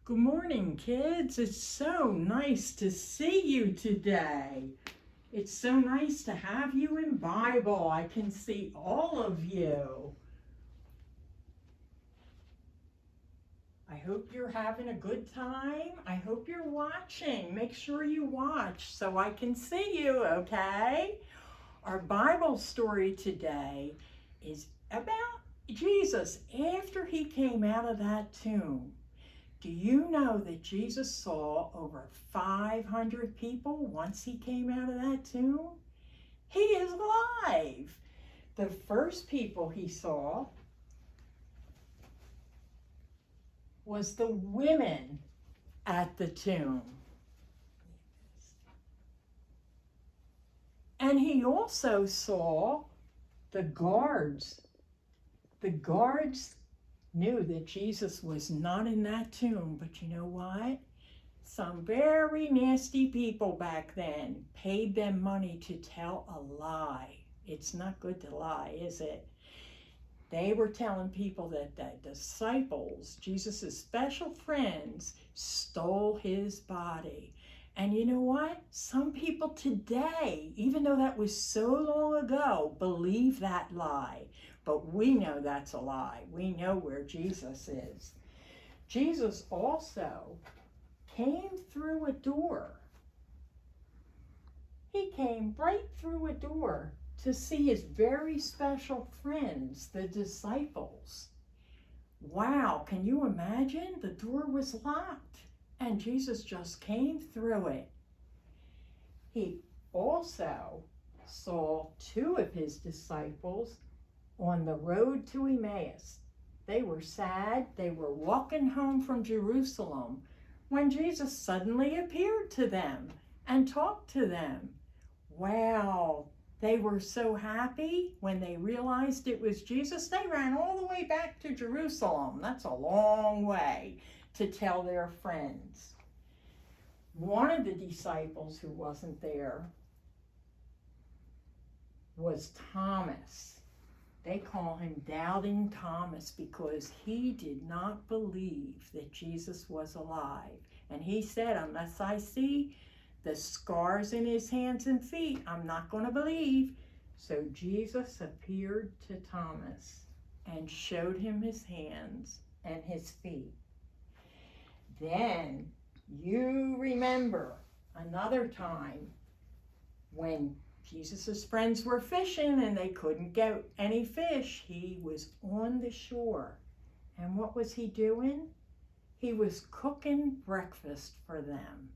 Good morning, kids. It's so nice to see you today. It's so nice to have you in Bible. I can see all of you. I hope you're having a good time. I hope you're watching. Make sure you watch so I can see you, okay? Our Bible story today is about Jesus after he came out of that tomb. Do you know that Jesus saw over 500 people once he came out of that tomb? He is alive. The first people he saw was the women at the tomb. And he also saw the guards. The guards knew that Jesus was not in that tomb, but you know what? Some very nasty people back then paid them money to tell a lie. It's not good to lie, is it? They were telling people that the disciples, Jesus' special friends, stole his body. And you know what? Some people today, even though that was so long ago, believe that lie. But we know that's a lie. We know where Jesus is. Jesus also came through a door. He came right through a door to see his very special friends, the disciples. Wow, can you imagine? The door was locked and Jesus just came through it. He also saw two of his disciples on the road to Emmaus. They were sad. They were walking home from Jerusalem when Jesus suddenly appeared to them and talked to them. Wow, they were so happy when they realized it was Jesus. They ran all the way back to Jerusalem. That's a long way to tell their friends. One of the disciples who wasn't there was Thomas. They call him Doubting Thomas because he did not believe that Jesus was alive. And he said, unless I see the scars in his hands and feet, I'm not going to believe. So Jesus appeared to Thomas and showed him his hands and his feet. Then you remember another time when Jesus' friends were fishing and they couldn't get any fish. He was on the shore. And what was he doing? He was cooking breakfast for them.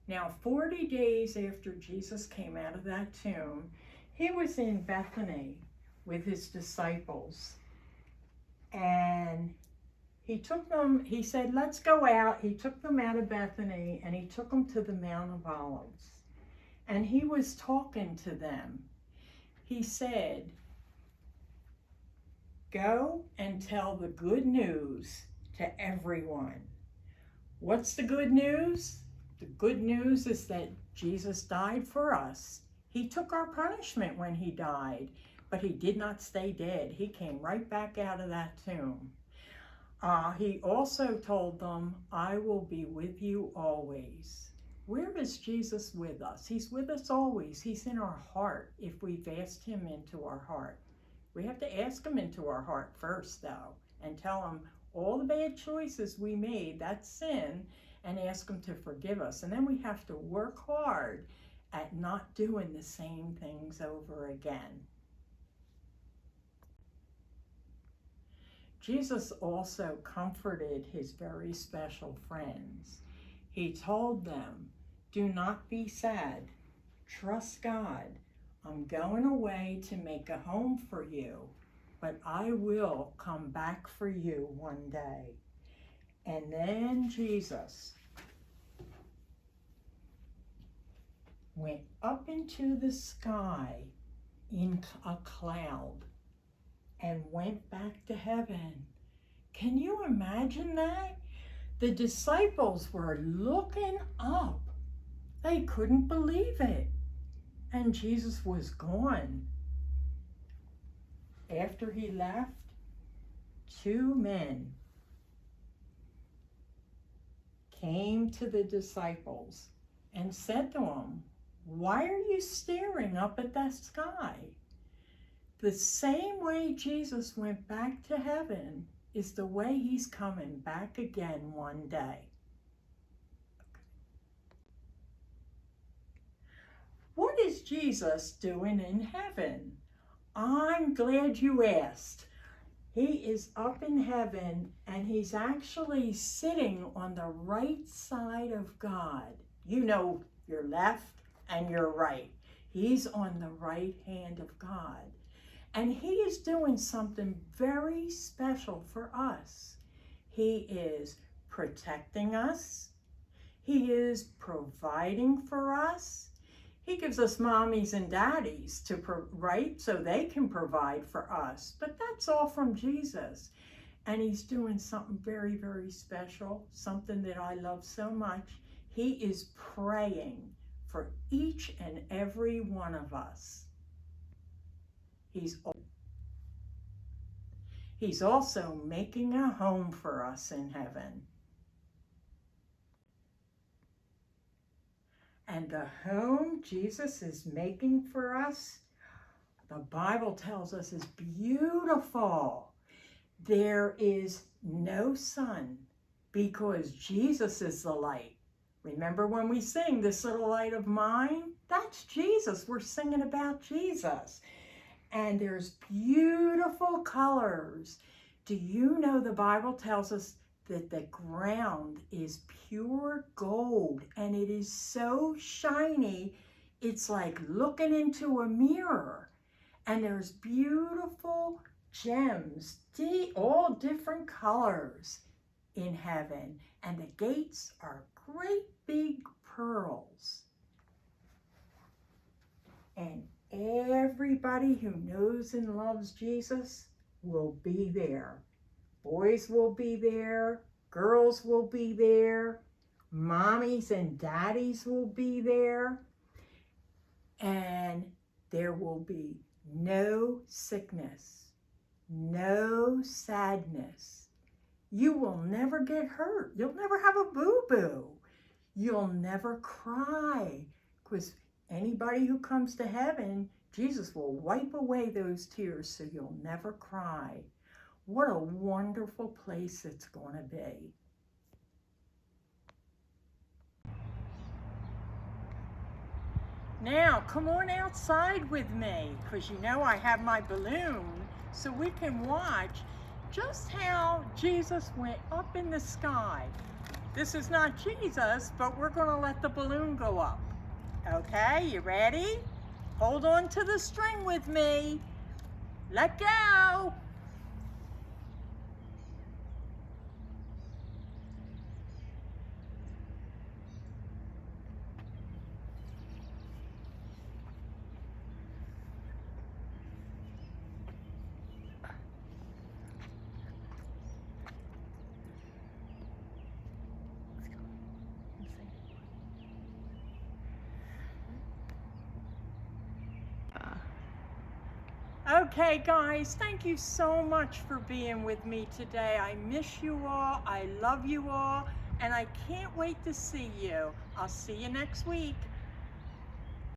Now, 40 days after Jesus came out of that tomb, he was in Bethany with his disciples. And he took them, he said, let's go out. He took them out of Bethany and he took them to the Mount of Olives. And he was talking to them. He said, go and tell the good news to everyone. What's the good news? The good news is that Jesus died for us. He took our punishment when he died, but he did not stay dead. He came right back out of that tomb. He also told them, I will be with you always. Where is Jesus with us? He's with us always. He's in our heart if we've asked him into our heart. We have to ask him into our heart first, though, and tell him all the bad choices we made, that's sin, and ask him to forgive us. And then we have to work hard at not doing the same things over again. Jesus also comforted his very special friends. He told them, do not be sad. Trust God. I'm going away to make a home for you, but I will come back for you one day. And then Jesus went up into the sky in a cloud and went back to heaven. Can you imagine that? The disciples were looking up. They couldn't believe it. And Jesus was gone. After he left, two men came to the disciples and said to them, "Why are you staring up at that sky?" The same way Jesus went back to heaven is the way he's coming back again one day. What is Jesus doing in heaven? I'm glad you asked. He is up in heaven and he's actually sitting on the right side of God. You know, your left and your right. He's on the right hand of God. And he is doing something very special for us. He is protecting us. He is providing for us. He gives us mommies and daddies right, so they can provide for us. But that's all from Jesus. And he's doing something very, very special, something that I love so much. He is praying for each and every one of us. He's also making a home for us in heaven. And the home Jesus is making for us, the Bible tells us, is beautiful. There is no sun because Jesus is the light. Remember when we sing, "This little light of mine"? That's Jesus. We're singing about Jesus. And there's beautiful colors. Do you know the Bible tells us that the ground is pure gold and it is so shiny, it's like looking into a mirror. And there's beautiful gems, all different colors in heaven. And the gates are great big pearls. And everybody who knows and loves Jesus will be there. Boys will be there, girls will be there, mommies and daddies will be there, and there will be no sickness, no sadness. You will never get hurt. You'll never have a boo-boo. You'll never cry, because anybody who comes to heaven, Jesus will wipe away those tears so you'll never cry. What a wonderful place it's going to be. Now, come on outside with me, because you know I have my balloon, so we can watch just how Jesus went up in the sky. This is not Jesus, but we're going to let the balloon go up. Okay, you ready? Hold on to the string with me. Let go. Okay, guys, thank you so much for being with me today. I miss you all. I love you all. And I can't wait to see you. I'll see you next week.